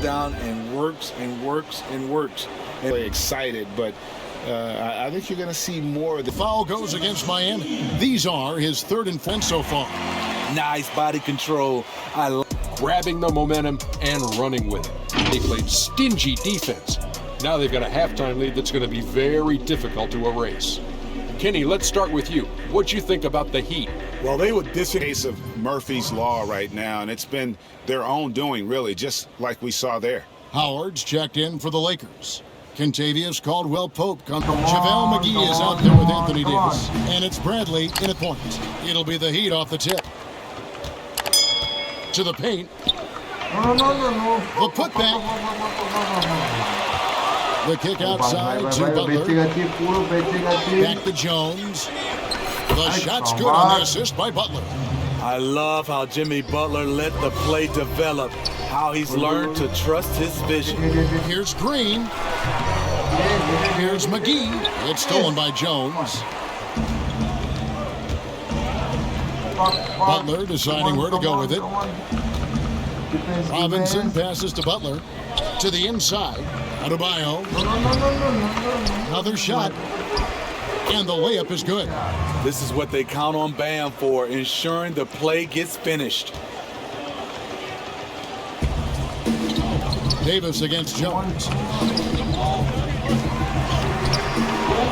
down and works and works and works. Really excited, but I think you're going to see more of the foul goes against Miami. These are his 3rd and 4 so far. Nice body control. Grabbing the momentum and running with it. They played stingy defense. Now they've got a halftime lead that's going to be very difficult to erase. Kenny, let's start with you. What you think about the Heat? Well, they would case of Murphy's Law right now, and it's been their own doing, really, just like we saw there. Howard's checked in for the Lakers. Kentavious Caldwell-Pope comes. JaVale McGee is out there with Anthony Davis. And it's Bradley in at point. It'll be the Heat off the tip. To the paint. The putback. The kick outside to Butler. Back to Jones. The shot's good on the assist by Butler. I love how Jimmy Butler let the play develop, how he's learned to trust his vision. Here's Green. Here's McGee. It's stolen by Jones. Butler deciding where to go with it. Robinson passes to Butler. To the inside. Adebayo. Another shot. And the layup is good. This is what they count on Bam for, ensuring the play gets finished. Davis against Jones.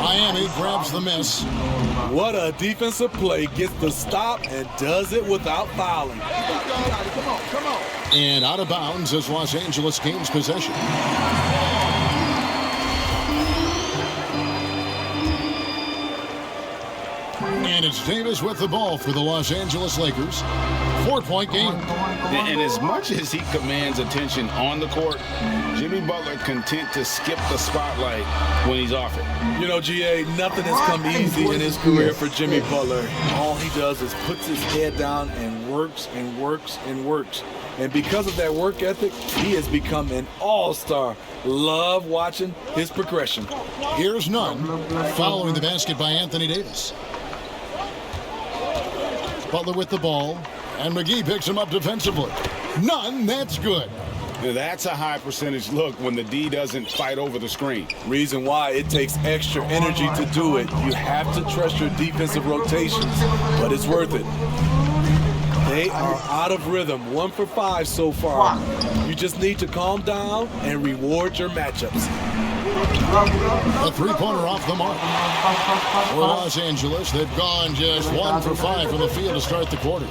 Miami grabs the miss. What a defensive play. Gets the stop and does it without fouling. Come on. And out of bounds as Los Angeles gains possession. And it's Davis with the ball for the Los Angeles Lakers. 4-point game. And as much as he commands attention on the court, Jimmy Butler content to skip the spotlight when he's off it. You know, GA, nothing has come easy in his career for Jimmy Butler. All he does is puts his head down and works and works and works. And because of that work ethic, he has become an all-star. Love watching his progression. Here's Nunn following the basket by Anthony Davis. Butler with the ball, and McGee picks him up defensively. None, that's good. That's a high percentage look when the D doesn't fight over the screen. Reason why it takes extra energy to do it. You have to trust your defensive rotations, but it's worth it. They are out of rhythm, 1 for 5 so far. You just need to calm down and reward your matchups. A three-pointer off the mark. For Los Angeles, they've gone just 1 for 5 from the field to start the quarter.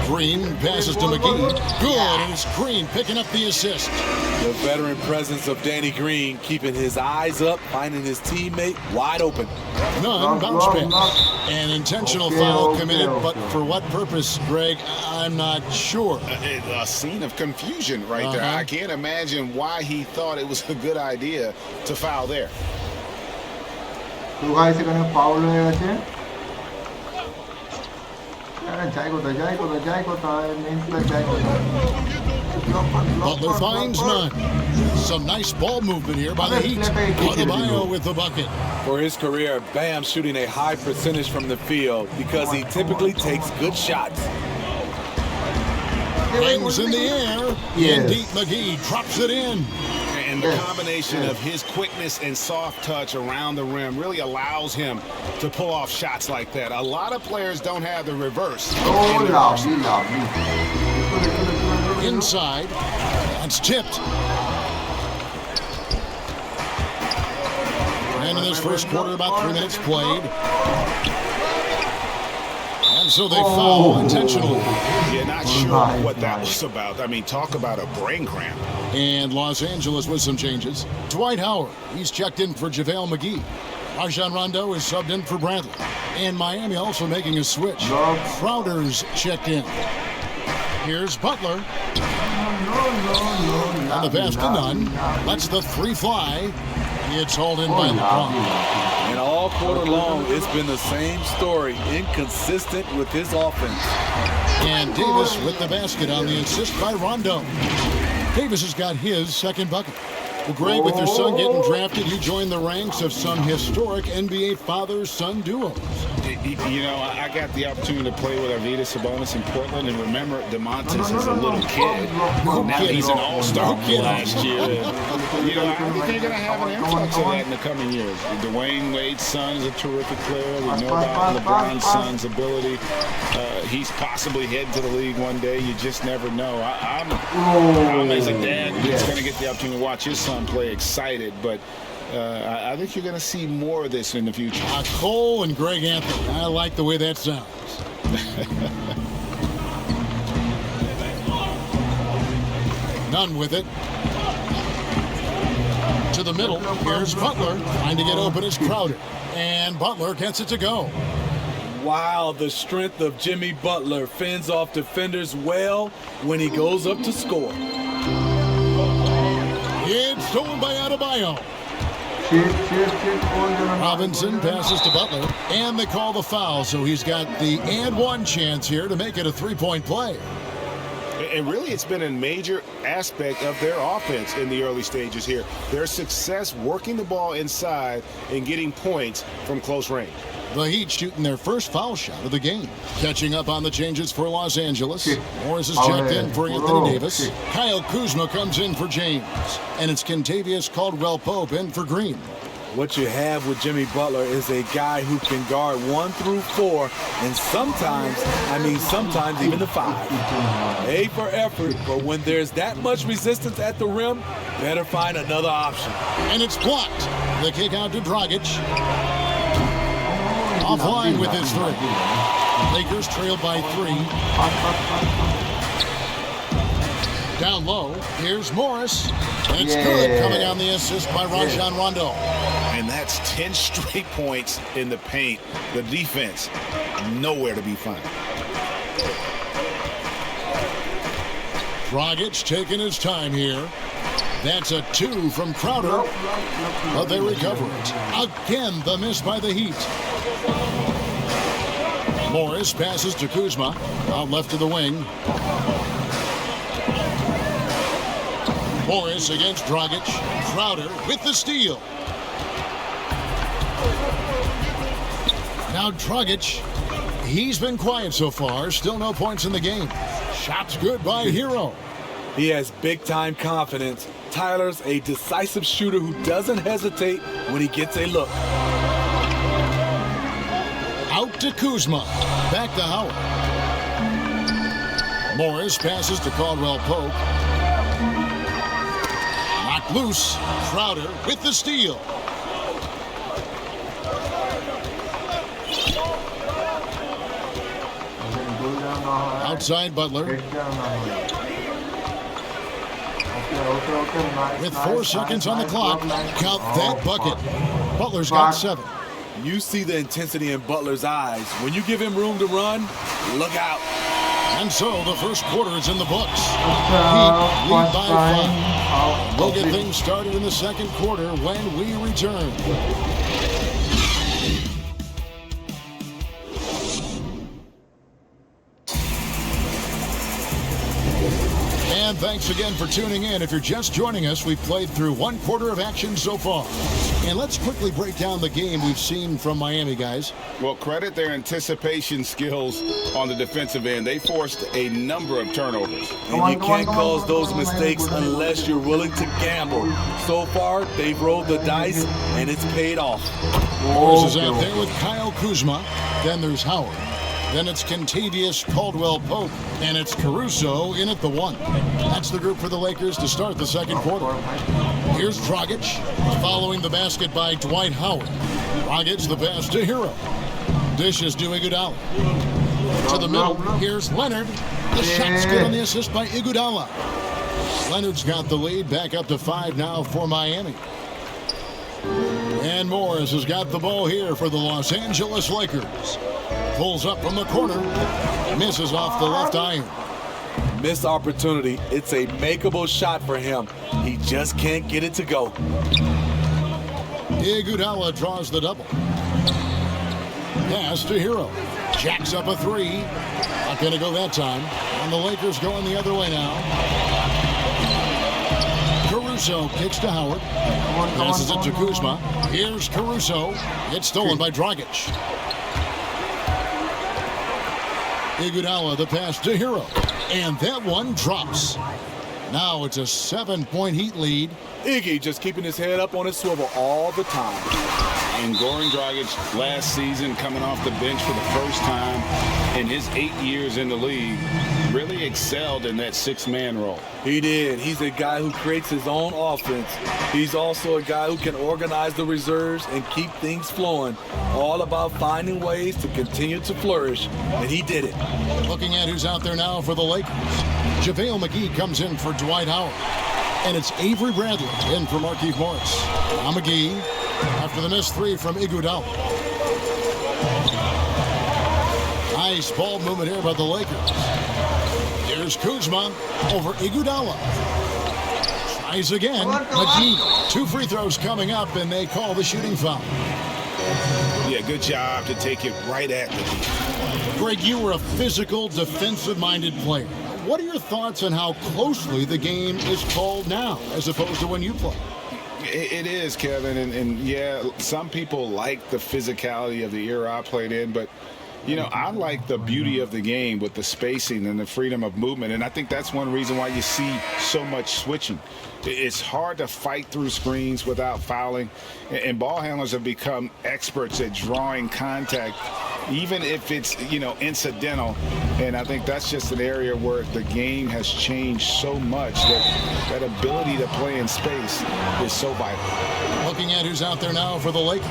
Green passes to McGee. Good, and it's Green picking up the assist. The veteran presence of Danny Green keeping his eyes up, finding his teammate wide open. None, bounce pass. An intentional foul committed, but for what purpose, Greg, I'm not sure. A scene of confusion right there. I can't imagine why he thought it was a good idea to foul there. Butler finds none. Some nice ball movement here by the Heat. Adebayo with the bucket. For his career, Bam shooting a high percentage from the field because he typically takes good shots. Rings in the air. Indeed, McGee drops it in. And the combination of his quickness and soft touch around the rim really allows him to pull off shots like that. A lot of players don't have the reverse. Inside. That's tipped. And in this first quarter, about 3 minutes played. And so they foul intentionally. Yeah, not sure what that was about. I mean, talk about a brain cramp. And Los Angeles with some changes. Dwight Howard, he's checked in for JaVale McGee. Rajon Rondo is subbed in for Bradley. And Miami also making a switch. Crowder's checked in. Here's Butler. And the pass to Nunn. Lets the three fly. It's hauled in by LeBron. And all quarter long, it's been the same story. Inconsistent with his offense. And Davis with the basket on the assist by Rondo. Davis has got his second bucket. Well, Greg, with your son getting drafted, you joined the ranks of some historic NBA father-son duos. You know, I got the opportunity to play with Arvydas Sabonis in Portland, and remember, DeMontis is a little kid. Now he's an all-star last year. And, you know, I think they're going to have an influx of that in the coming years. Dwayne Wade's son is a terrific player. We know about LeBron's son's ability. He's possibly heading to the league one day. You just never know. I'm as a dad that's going to get the opportunity to watch his son play excited, but I think you're going to see more of this in the future. Cole and Greg Anthony. I like the way that sounds. None with it. To the middle. Here's Butler. Trying to get open is Crowder. And Butler gets it to go. Wow, the strength of Jimmy Butler fends off defenders well when he goes up to score. It's stolen by Adebayo. Robinson passes to Butler, and they call the foul, so he's got the and one chance here to make it a three-point play. And really, it's been a major aspect of their offense in the early stages here. Their success working the ball inside and getting points from close range. The Heat shooting their first foul shot of the game. Catching up on the changes for Los Angeles. Morris is checked in for Anthony Davis. Kyle Kuzma comes in for James. And it's Kentavious Caldwell-Pope in for Green. What you have with Jimmy Butler is a guy who can guard 1 through 4, and sometimes even the 5. A for effort, but when there's that much resistance at the rim, better find another option. And it's blocked. The kick out to Dragic. Offline with his 3. Lakers trail by 3. Down low, here's Morris. It's good, coming on the assist by Rajon Rondo. And that's 10 straight points in the paint. The defense, nowhere to be found. Dragic taking his time here. That's a 2 from Crowder, but they recover it. Again, the miss by the Heat. Morris passes to Kuzma, out left to the wing. Morris against Dragic. Crowder with the steal. Now Dragic, he's been quiet so far. Still no points in the game. Shots good by Hero. He has big-time confidence. Tyler's a decisive shooter who doesn't hesitate when he gets a look. Out to Kuzma. Back to Howard. Morris passes to Caldwell-Pope. Knocked loose. Crowder with the steal. Outside Butler. With 4 seconds on the clock, count that bucket. Butler's got 7. You see the intensity in Butler's eyes. When you give him room to run, look out. And so the first quarter is in the books. Heat lead by 5. We'll get things started in the second quarter when we return. And thanks again for tuning in. If you're just joining us, we've played through 1 quarter of action so far. And let's quickly break down the game we've seen from Miami, guys. Well, credit their anticipation skills on the defensive end. They forced a number of turnovers. And you can't cause those mistakes unless you're willing to gamble. So far, they've rolled the dice, and it's paid off. Morris is out there with Kyle Kuzma. Then there's Howard. Then it's Kentavious Caldwell-Pope, and it's Caruso in at the 1. That's the group for the Lakers to start the second quarter. Here's Dragic, following the basket by Dwight Howard. Dragic the pass to Hero. Dishes to Iguodala. To the middle, here's Leonard. The shot's good on the assist by Iguodala. Leonard's got the lead, back up to 5 now for Miami. And Morris has got the ball here for the Los Angeles Lakers. Pulls up from the corner, misses off the left iron. Missed opportunity. It's a makeable shot for him. He just can't get it to go. Iguodala draws the double. Pass to Hero. Jacks up a 3. Not going to go that time. And the Lakers going the other way now. Caruso kicks to Howard. Passes it to Kuzma. Here's Caruso. It's stolen by Dragic. Iguodala the pass to Hero. And that one drops. Now it's a 7-point Heat lead. Iggy just keeping his head up on his swivel all the time. And Goran Dragic last season coming off the bench for the first time in his 8 years in the league really excelled in that 6-man role. He did. He's a guy who creates his own offense. He's also a guy who can organize the reserves and keep things flowing. All about finding ways to continue to flourish, and he did it. Looking at who's out there now for the Lakers. JaVale McGee comes in for Dwight Howard. And it's Avery Bradley in for Markieff Morris. Now McGee after the missed 3 from Iguodala. Nice ball movement here by the Lakers. Here's Kuzma over Iguodala. Tries again. McGee. 2 free throws coming up, and they call the shooting foul. Yeah, good job to take it right at the defense. Greg, you were a physical, defensive-minded player. What are your thoughts on how closely the game is called now as opposed to when you played? It is, Kevin, and yeah, some people like the physicality of the era I played in, but you know, I like the beauty of the game with the spacing and the freedom of movement, and I think that's one reason why you see so much switching. It's hard to fight through screens without fouling, and ball handlers have become experts at drawing contact, even if it's, you know, incidental. And I think that's just an area where the game has changed so much that that ability to play in space is so vital. Looking at who's out there now for the Lakers.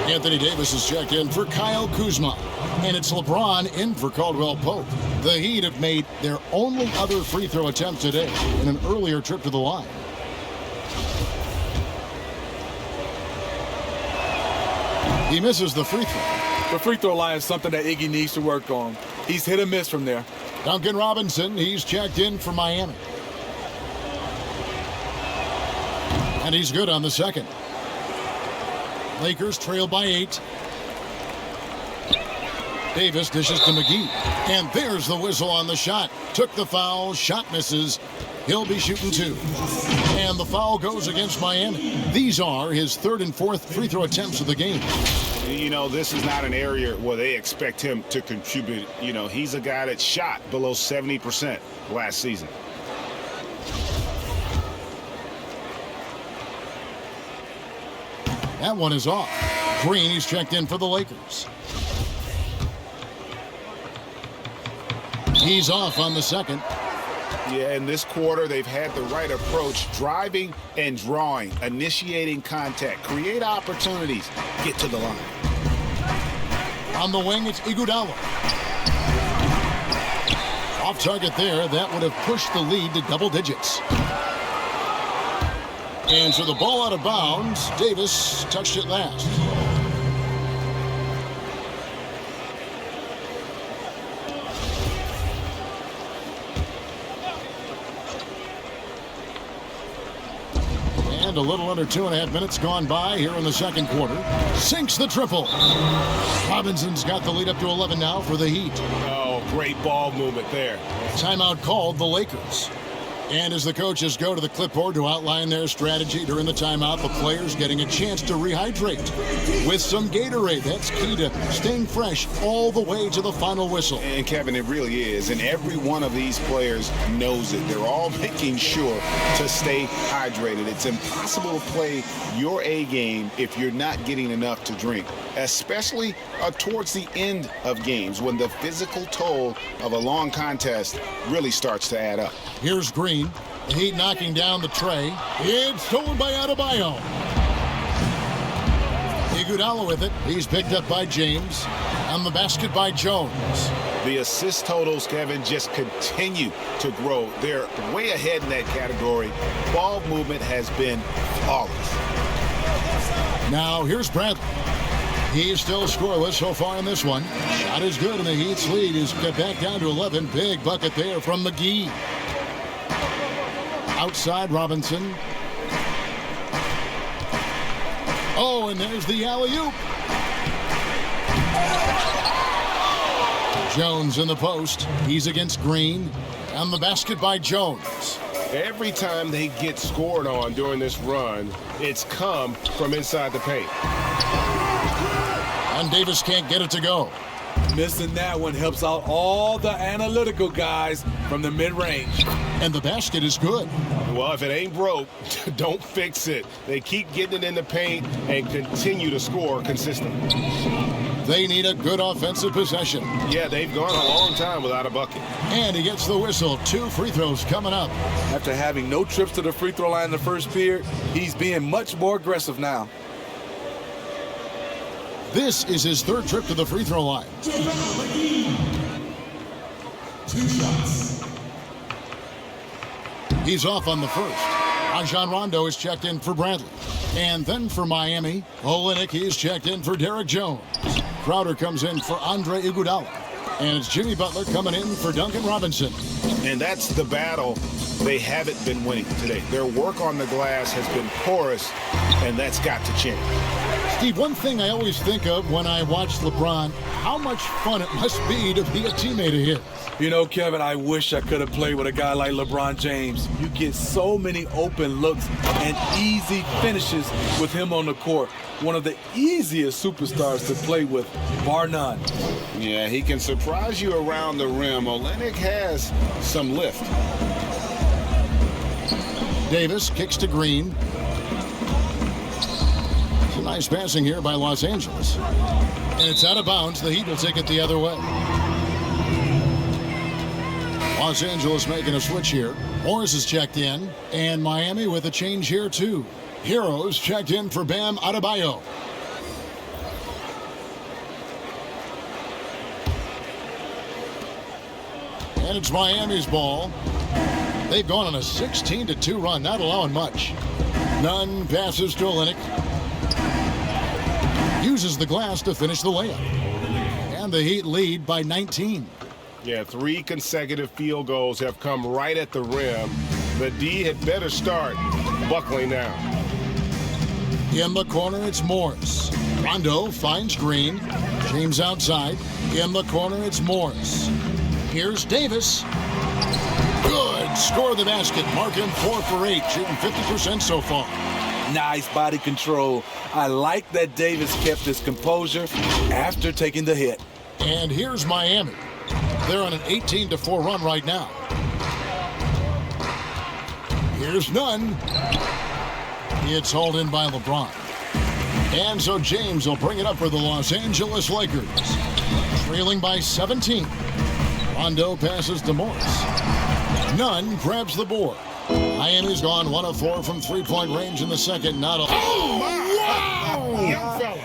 Anthony Davis is checked in for Kyle Kuzma. And it's LeBron in for Caldwell Pope. The Heat have made their only other free throw attempt today in an earlier trip to the line. He misses the free throw. The free throw line is something that Iggy needs to work on. He's hit or miss from there. Duncan Robinson, he's checked in for Miami. And he's good on the second. Lakers trail by 8. Davis dishes to McGee. And there's the whistle on the shot. Took the foul, shot misses. He'll be shooting 2. And the foul goes against Miami. These are his 3rd and 4th free throw attempts of the game. You know, this is not an area where they expect him to contribute. You know, he's a guy that shot below 70% last season. That one is off. Green, he's checked in for the Lakers. He's off on the second. Yeah, in this quarter, they've had the right approach, driving and drawing, initiating contact, create opportunities, get to the line. On the wing, it's Iguodala. Off target there, that would have pushed the lead to double digits. And so the ball out of bounds. Davis touched it last. And a little under 2.5 minutes gone by here in the second quarter. Sinks the triple. Robinson's got the lead up to 11 now for the Heat. Oh, great ball movement there. Timeout called the Lakers. And as the coaches go to the clipboard to outline their strategy during the timeout, the players getting a chance to rehydrate with some Gatorade. That's key to staying fresh all the way to the final whistle. And Kevin, it really is. And every one of these players knows it. They're all making sure to stay hydrated. It's impossible to play your A game if you're not getting enough to drink, especially towards the end of games when the physical toll of a long contest really starts to add up. Here's Green. The Heat knocking down the tray. It's stolen by Adebayo. Iguodala with it. He's picked up by James. On the basket by Jones. The assist totals, Kevin, just continue to grow. They're way ahead in that category. Ball movement has been flawless. Now here's Bradley. He's still scoreless so far in this one. Shot is good, and the Heat's lead is back down to 11. Big bucket there from McGee. Outside Robinson. Oh, and there's the alley-oop. Jones in the post. He's against Green. And the basket by Jones. Every time they get scored on during this run, it's come from inside the paint. And Davis can't get it to go. Missing that one helps out all the analytical guys from the mid-range. And the basket is good. Well, if it ain't broke, don't fix it. They keep getting it in the paint and continue to score consistently. They need a good offensive possession. Yeah, they've gone a long time without a bucket. And he gets the whistle. 2 free throws coming up. After having no trips to the free throw line in the first period, he's being much more aggressive now. This is his 3rd trip to the free throw line. 2 shots. He's off on the first. Rajon Rondo is checked in for Bradley. And then for Miami, Olynyk is checked in for Derek Jones. Crowder comes in for Andre Iguodala. And it's Jimmy Butler coming in for Duncan Robinson. And that's the battle they haven't been winning today. Their work on the glass has been porous, and that's got to change. Steve, one thing I always think of when I watch LeBron, how much fun it must be to be a teammate of his. You know, Kevin, I wish I could have played with a guy like LeBron James. You get so many open looks and easy finishes with him on the court. One of the easiest superstars to play with, bar none. Yeah, he can surprise you around the rim. Olynyk has some lift. Davis kicks to Green. It's a nice passing here by Los Angeles. And it's out of bounds. The Heat will take it the other way. Los Angeles making a switch here. Morris is checked in. And Miami with a change here too. Heroes checked in for Bam Adebayo. And it's Miami's ball. They've gone on a 16-2 run, not allowing much. Nunn passes to Olynyk. Uses the glass to finish the layup. And the Heat lead by 19. Yeah, 3 consecutive field goals have come right at the rim. The D had better start buckling down. In the corner, it's Morris. Rondo finds Green. James outside. In the corner, it's Morris. Here's Davis. Good. Score the basket. Mark him 4 for 8. Shooting 50% so far. Nice body control. I like that Davis kept his composure after taking the hit. And here's Miami. They're on an 18-4 run right now. Here's Nunn. It's hauled in by LeBron. And so James will bring it up for the Los Angeles Lakers. Trailing by 17. Rondo passes to Morris. Nunn grabs the board. Miami's gone 1 of 4 from 3-point range in the second. Not a... Oh, wow! Young fella.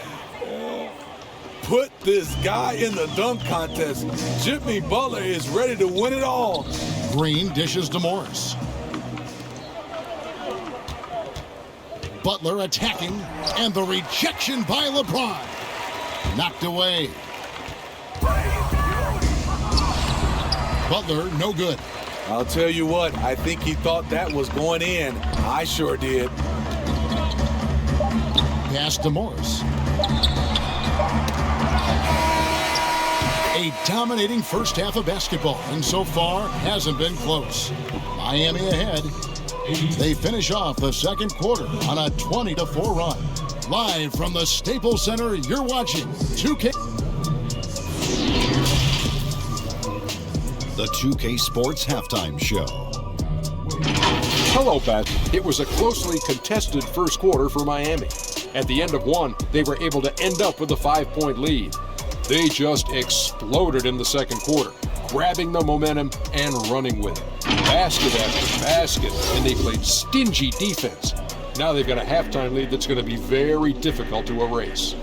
Put this guy in the dunk contest. Jimmy Butler is ready to win it all. Green dishes to Morris. Butler attacking, and the rejection by LeBron. Knocked away. Butler, no good. I'll tell you what, I think he thought that was going in. I sure did. Pass to Morris. A dominating first half of basketball, and so far hasn't been close. Miami ahead. They finish off the second quarter on a 20-4 run. Live from the Staples Center, you're watching 2K. The 2K Sports Halftime Show. Hello, Pat. It was a closely contested first quarter for Miami. At the end of one, they were able to end up with a 5-point lead. They just exploded in the second quarter, grabbing the momentum and running with it. Basket after basket, and they played stingy defense. Now they've got a halftime lead that's going to be very difficult to erase.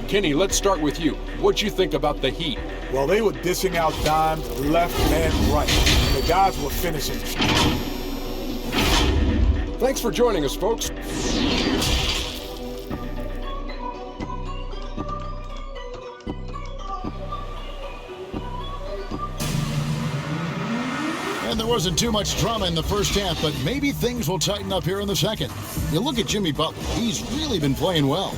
Kenny, let's start with you. What'd you think about the Heat? Well, they were dishing out dimes left and right. The guys were finishing. Thanks for joining us, folks. And there wasn't too much drama in the first half, but maybe things will tighten up here in the second. You look at Jimmy Butler. He's really been playing well.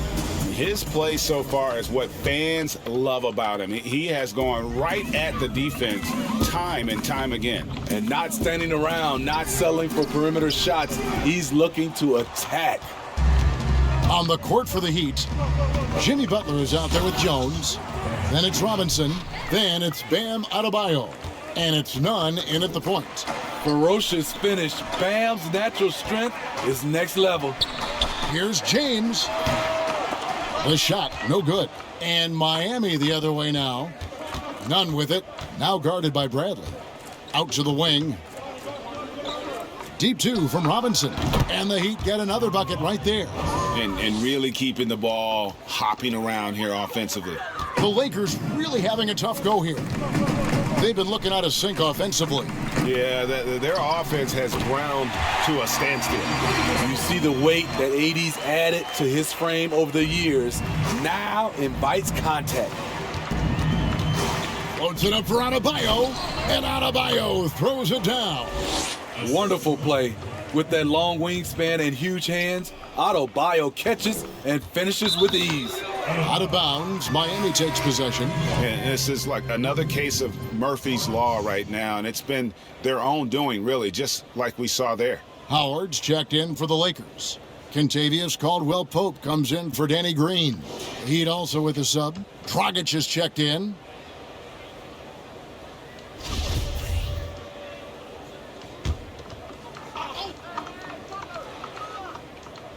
His play so far is what fans love about him. He has gone right at the defense time and time again. And not standing around, not settling for perimeter shots. He's looking to attack. On the court for the Heat, Jimmy Butler is out there with Jones. Then it's Robinson. Then it's Bam Adebayo. And it's none in at the point. Ferocious finish. Bam's natural strength is next level. Here's James. The shot, no good. And Miami the other way now. None with it. Now guarded by Bradley. Out to the wing. Deep two from Robinson. And the Heat get another bucket right there. And really keeping the ball hopping around here offensively. The Lakers really having a tough go here. They've been looking out of sync offensively. Yeah, their offense has ground to a standstill. You see the weight that AD's added to his frame over the years. Now invites contact. Floats it up for Adebayo. And Adebayo throws it down. Wonderful play. With that long wingspan and huge hands, Adebayo catches and finishes with ease. Out of bounds, Miami takes possession. And this is like another case of Murphy's Law right now, and it's been their own doing, really, just like we saw there. Howard's checked in for the Lakers. Kentavious Caldwell-Pope comes in for Danny Green. Heat also with a sub. Dragic is checked in.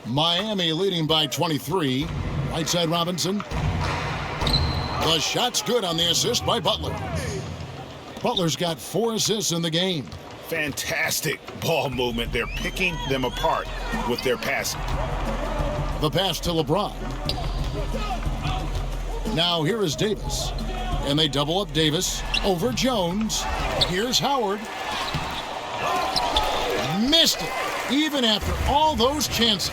Miami leading by 23. Right side Robinson. The shot's good on the assist by Butler. Butler's got 4 assists in the game. Fantastic ball movement. They're picking them apart with their passing. The pass to LeBron. Now here is Davis. And they double up Davis over Jones. Here's Howard. Missed it, even after all those chances.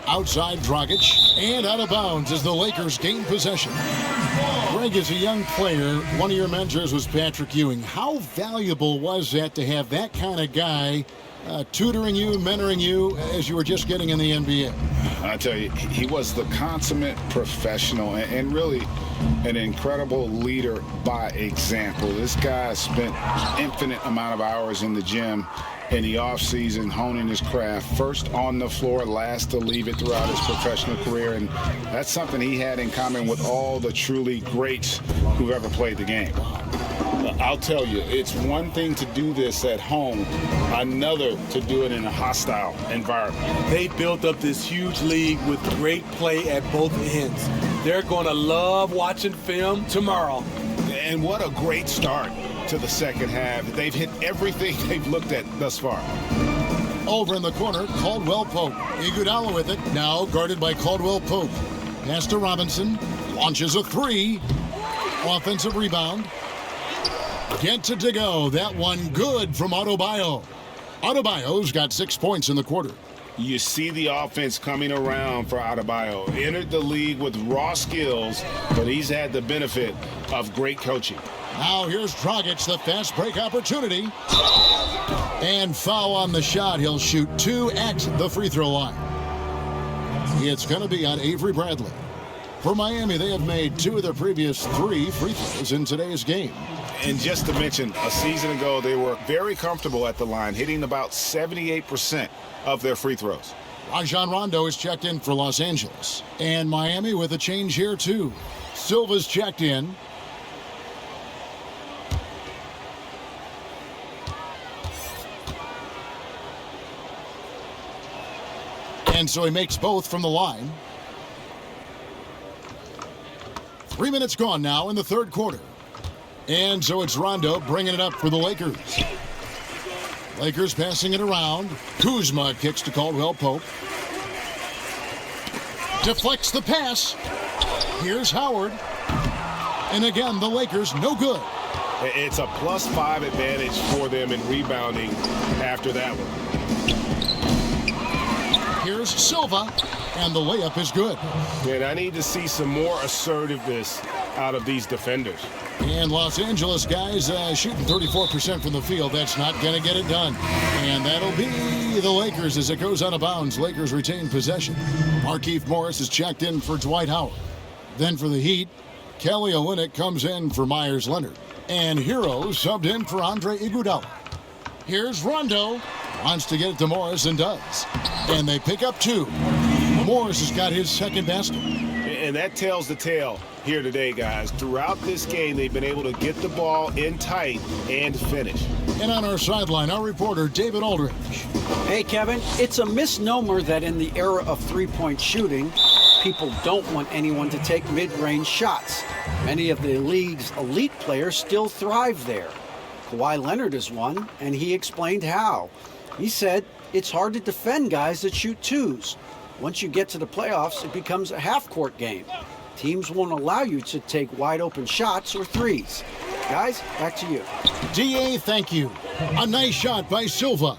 Outside Dragic, and out of bounds as the Lakers gain possession. Greg, as a young player, one of your mentors was Patrick Ewing. How valuable was that to have that kind of guy tutoring you, mentoring you as you were just getting in the NBA? I tell you, he was the consummate professional and really an incredible leader by example. This guy spent infinite amount of hours in the gym in the offseason honing his craft, first on the floor, last to leave it throughout his professional career, and that's something he had in common with all the truly greats who've ever played the game. I'll tell you, it's one thing to do this at home, another to do it in a hostile environment. They built up this huge league with great play at both ends. They're going to love watching film tomorrow. And what a great start to the second half. They've hit everything they've looked at thus far. Over in the corner, Caldwell-Pope. Iguodala with it, now guarded by Caldwell-Pope. Pass to Robinson, launches a 3. Offensive rebound. Gets it to go. That one good from Adebayo. Adebayo's got 6 points in the quarter. You see the offense coming around for Adebayo. Entered the league with raw skills, but he's had the benefit of great coaching. Now here's Dragic, the fast break opportunity. And foul on the shot. He'll shoot 2 at the free throw line. It's going to be on Avery Bradley. For Miami, they have made 2 of their previous 3 free throws in today's game. And just to mention, a season ago, they were very comfortable at the line, hitting about 78% of their free throws. Rajon Rondo is checked in for Los Angeles. And Miami with a change here, too. Silva's checked in. And so he makes both from the line. 3 minutes gone now in the third quarter. And so it's Rondo bringing it up for the Lakers. Lakers passing it around. Kuzma kicks to Caldwell-Pope. Deflects the pass. Here's Howard. And again, the Lakers no good. It's a +5 advantage for them in rebounding after that one. Here's Silva, and the layup is good. And I need to see some more assertiveness out of these defenders. And Los Angeles guys shooting 34% from the field. That's not going to get it done. And that'll be the Lakers as it goes out of bounds. Lakers retain possession. Markieff Morris is checked in for Dwight Howard. Then for the Heat, Kelly Olynyk comes in for Myers Leonard. And Hero subbed in for Andre Iguodala. Here's Rondo. Wants to get it to Morris and does. And they pick up 2. Morris has got his second basket. And that tells the tale here today, guys. Throughout this game, they've been able to get the ball in tight and finish. And on our sideline, our reporter, David Aldridge. Hey, Kevin, it's a misnomer that in the era of three-point shooting, people don't want anyone to take mid-range shots. Many of the league's elite players still thrive there. Kawhi Leonard is one, and he explained how. He said, it's hard to defend guys that shoot twos. Once you get to the playoffs, it becomes a half-court game. Teams won't allow you to take wide-open shots or threes. Guys, back to you. D.A., thank you. A nice shot by Silva.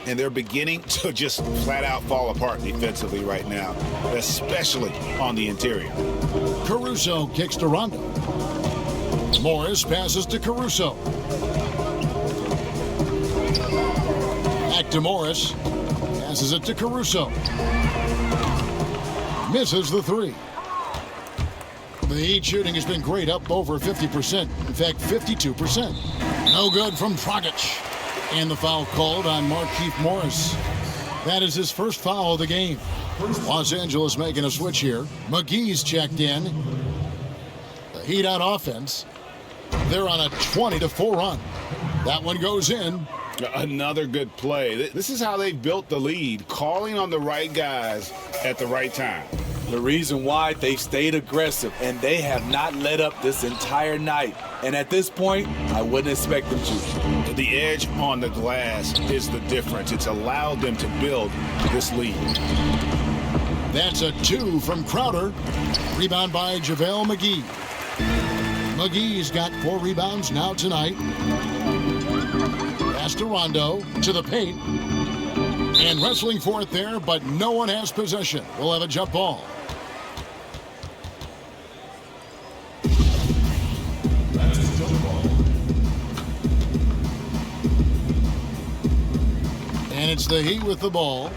And they're beginning to just flat out fall apart defensively right now, especially on the interior. Caruso kicks to Rondo. Morris passes to Caruso. Back to Morris. Passes it to Caruso. Misses the three. The Heat shooting has been great, up over 50%. In fact, 52%. No good from Dragic. And the foul called on Markieff Morris. That is his first foul of the game. Los Angeles making a switch here. McGee's checked in. The Heat on offense. They're on a 20-4 run. That one goes in. Another good play. This is how they built the lead, calling on the right guys at the right time. The reason why they stayed aggressive, and they have not let up this entire night. And at this point, I wouldn't expect them to. The edge on the glass is the difference. It's allowed them to build this lead. That's a 2 from Crowder. Rebound by JaVale McGee. McGee's got 4 rebounds now tonight. Pass to Rondo, to the paint. And wrestling for it there, but no one has possession. We'll have a jump ball. And it's the Heat with the ball.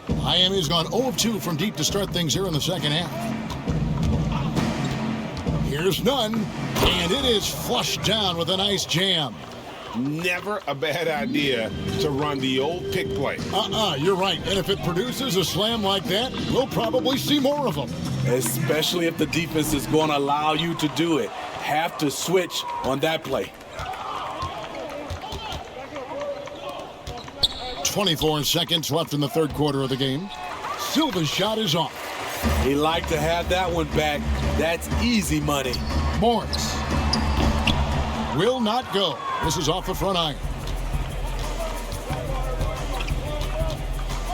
Miami's gone 0 of 2 from deep to start things here in the second half. Here's none, and it is flushed down with a nice jam. Never a bad idea to run the old pick play. You're right. And if it produces a slam like that, we'll probably see more of them. Especially if the defense is going to allow you to do it. Have to switch on that play. 24 seconds left in the third quarter of the game. Silva's shot is off. He liked to have that one back. That's easy money. Morris will not go. This is off the front iron.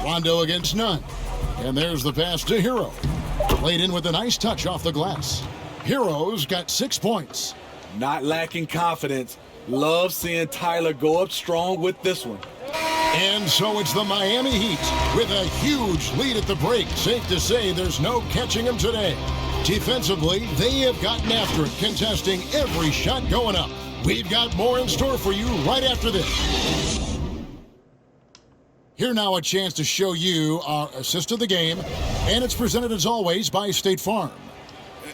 Rondo against none. And there's the pass to Hero. Played in with a nice touch off the glass. Hero's got 6 points. Not lacking confidence. Love seeing Tyler go up strong with this one. And so it's the Miami Heat with a huge lead at the break. Safe to say there's no catching them today. Defensively, they have gotten after it, contesting every shot going up. We've got more in store for you right after this. Here now a chance to show you our assist of the game, and it's presented as always by State Farm.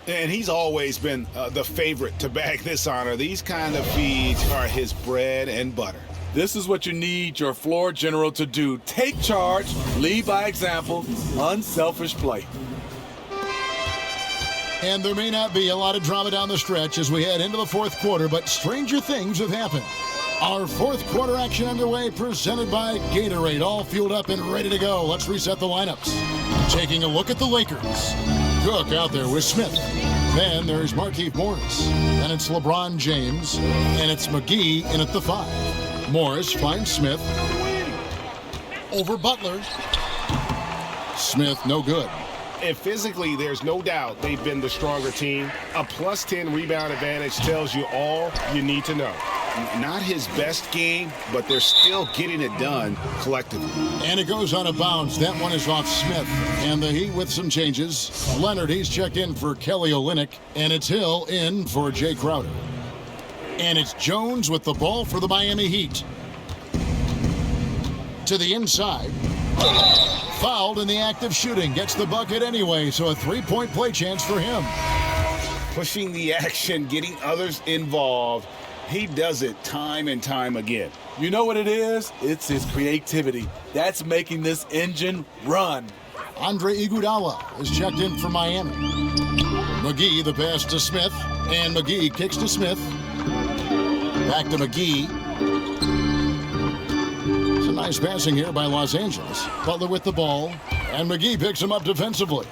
And he's always been the favorite to bag this honor. These kind of feeds are his bread and butter. This is what you need your floor general to do. Take charge, lead by example, unselfish play. And there may not be a lot of drama down the stretch as we head into the fourth quarter, but stranger things have happened. Our fourth quarter action underway, presented by Gatorade, all fueled up and ready to go. Let's reset the lineups. Taking a look at the Lakers. Cook out there with Smith. Then there's Markieff Morris. Then it's LeBron James. And it's McGee in at the 5. Morris finds Smith. Over Butler. Smith, no good. And physically, there's no doubt they've been the stronger team. A plus 10 rebound advantage tells you all you need to know. Not his best game, but they're still getting it done collectively. And it goes out of bounds. That one is off Smith. And the Heat with some changes. Leonard, he's checked in for Kelly Olynyk. And it's Hill in for Jay Crowder. And it's Jones with the ball for the Miami Heat. To the inside. Fouled in the act of shooting. Gets the bucket anyway, so a three-point play chance for him. Pushing the action, getting others involved. He does it time and time again. You know what it is? It's his creativity. That's making this engine run. Andre Iguodala is checked in for Miami. McGee, the pass to Smith, and McGee kicks to Smith. Back to McGee. It's a nice passing here by Los Angeles. Butler with the ball, and McGee picks him up defensively.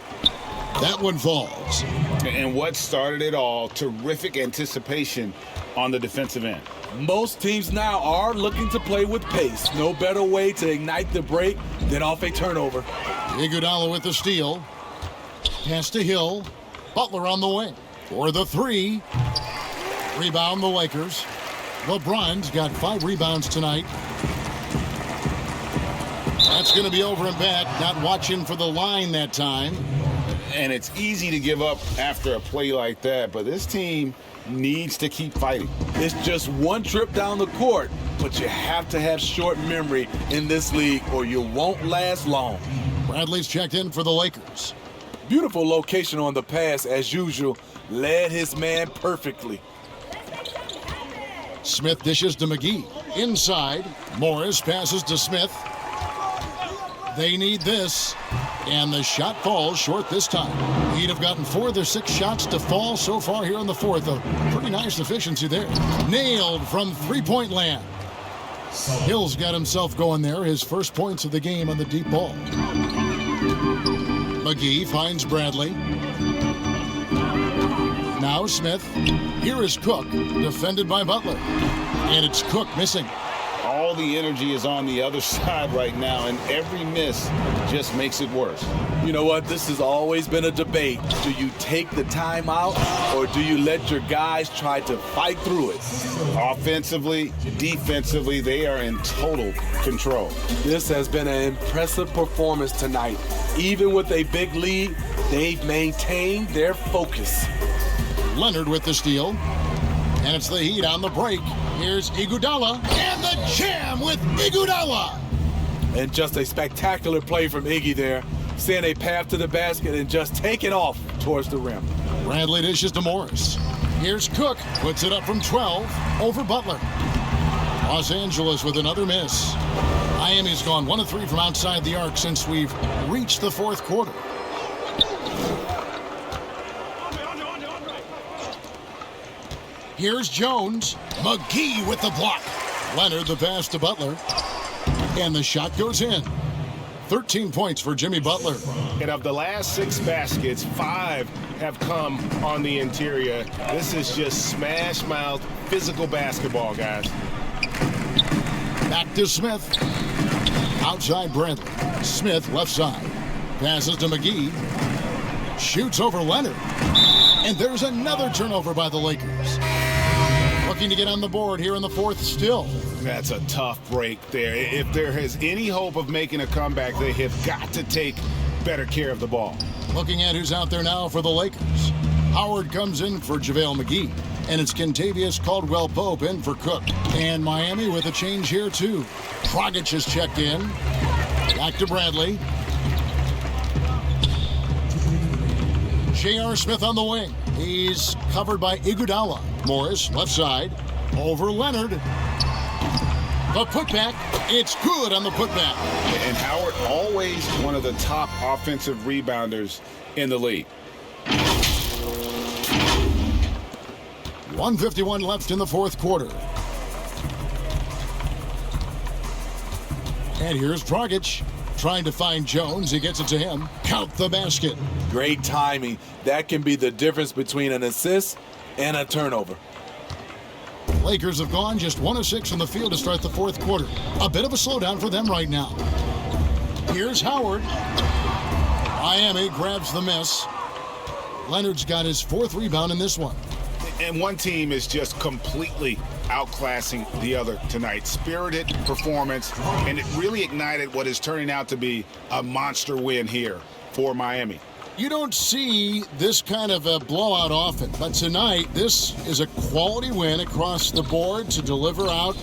That one falls. And what started it all, terrific anticipation on the defensive end. Most teams now are looking to play with pace. No better way to ignite the break than off a turnover. Iguodala with the steal. Pass to Hill. Butler on the wing for the three. Rebound the Lakers. LeBron's got 5 rebounds tonight. That's going to be over and back. Not watching for the line that time. And it's easy to give up after a play like that, but this team needs to keep fighting. It's just one trip down the court, but you have to have short memory in this league or you won't last long. Bradley's checked in for the Lakers. Beautiful location on the pass as usual. Led his man perfectly. Smith dishes to McGee. Inside, Morris passes to Smith. They need this, and the shot falls short this time. He'd have gotten 4 of their 6 shots to fall so far here in the fourth. A pretty nice efficiency there. Nailed from three-point land. Hill's got himself going there, his first points of the game on the deep ball. McGee finds Bradley. Now Smith. Here is Cook, defended by Butler. And it's Cook missing. All the energy is on the other side right now, and every miss just makes it worse. You know what? This has always been a debate. Do you take the time out, or do you let your guys try to fight through it? Offensively, defensively, they are in total control. This has been an impressive performance tonight. Even with a big lead, they've maintained their focus. Leonard with the steal. And it's the Heat on the break. Here's Iguodala, and the jam with Iguodala. And just a spectacular play from Iggy there. Seeing a path to the basket and just taking off towards the rim. Bradley dishes to Morris. Here's Cook, puts it up from 12 over Butler. Los Angeles with another miss. Miami's gone 1 of 3 from outside the arc since we've reached the fourth quarter. Here's Jones. McGee with the block. Leonard the pass to Butler. And the shot goes in. 13 points for Jimmy Butler. And of the last 6 baskets, 5 have come on the interior. This is just smash mouth physical basketball, guys. Back to Smith. Outside Bradley. Smith left side. Passes to McGee. Shoots over Leonard. And there's another turnover by the Lakers. Looking to get on the board here in the fourth still. That's a tough break there. If there is any hope of making a comeback, they have got to take better care of the ball. Looking at who's out there now for the Lakers. Howard comes in for JaVale McGee. And it's Kentavious Caldwell-Pope in for Cook. And Miami with a change here too. Dragic is checked in. Back to Bradley. J.R. Smith on the wing. He's covered by Iguodala. Morris, left side, over Leonard. The putback, it's good on the putback. And Howard, always one of the top offensive rebounders in the league. 1:51 left in the fourth quarter. And here's Dragic. Trying to find Jones. He gets it to him. Count the basket. Great timing. That can be the difference between an assist and a turnover. Lakers have gone just 1 of 6 from the field to start the fourth quarter. A bit of a slowdown for them right now. Here's Howard. Miami grabs the miss. Leonard's got his 4th rebound in this one. And one team is just completely outclassing the other tonight. Spirited performance, and it really ignited what is turning out to be a monster win here for Miami. You don't see this kind of a blowout often, but tonight this is a quality win across the board to deliver out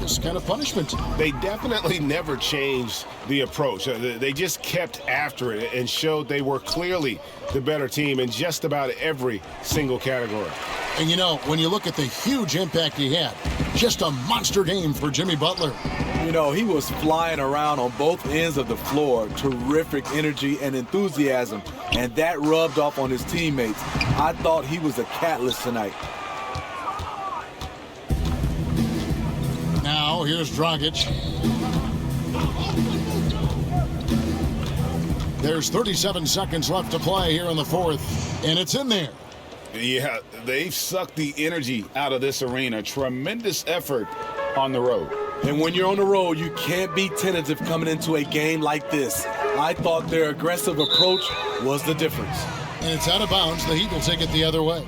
this kind of punishment. They definitely never changed the approach. They just kept after it and showed they were clearly the better team in just about every single category. And you know, when you look at the huge impact he had, just a monster game for Jimmy Butler. You know, he was flying around on both ends of the floor. Terrific energy and enthusiasm, and that rubbed off on his teammates. I thought he was a catalyst tonight. Now, here's Dragic. There's 37 seconds left to play here in the fourth, and it's in there. Yeah, they've sucked the energy out of this arena. Tremendous effort on the road. And when you're on the road, you can't be tentative coming into a game like this. I thought their aggressive approach was the difference. And it's out of bounds. The Heat will take it the other way.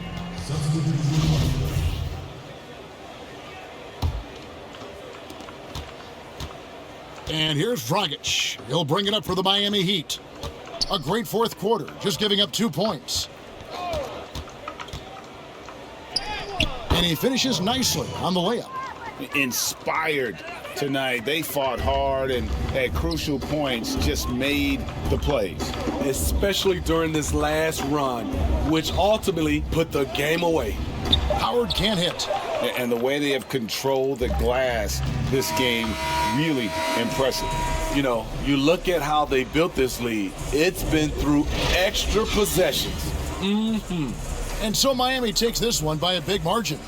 And here's Dragic. He'll bring it up for the Miami Heat. A great fourth quarter, just giving up 2 points. And he finishes nicely on the layup. Inspired tonight. They fought hard and at crucial points just made the plays. Especially during this last run, which ultimately put the game away. Howard can't hit. And the way they have controlled the glass this game, really impressive. You know, you look at how they built this lead. It's been through extra possessions. And so Miami takes this one by a big margin.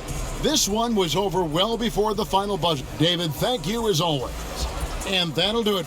This one was over well before the final buzzer. David, thank you as always. And that'll do it.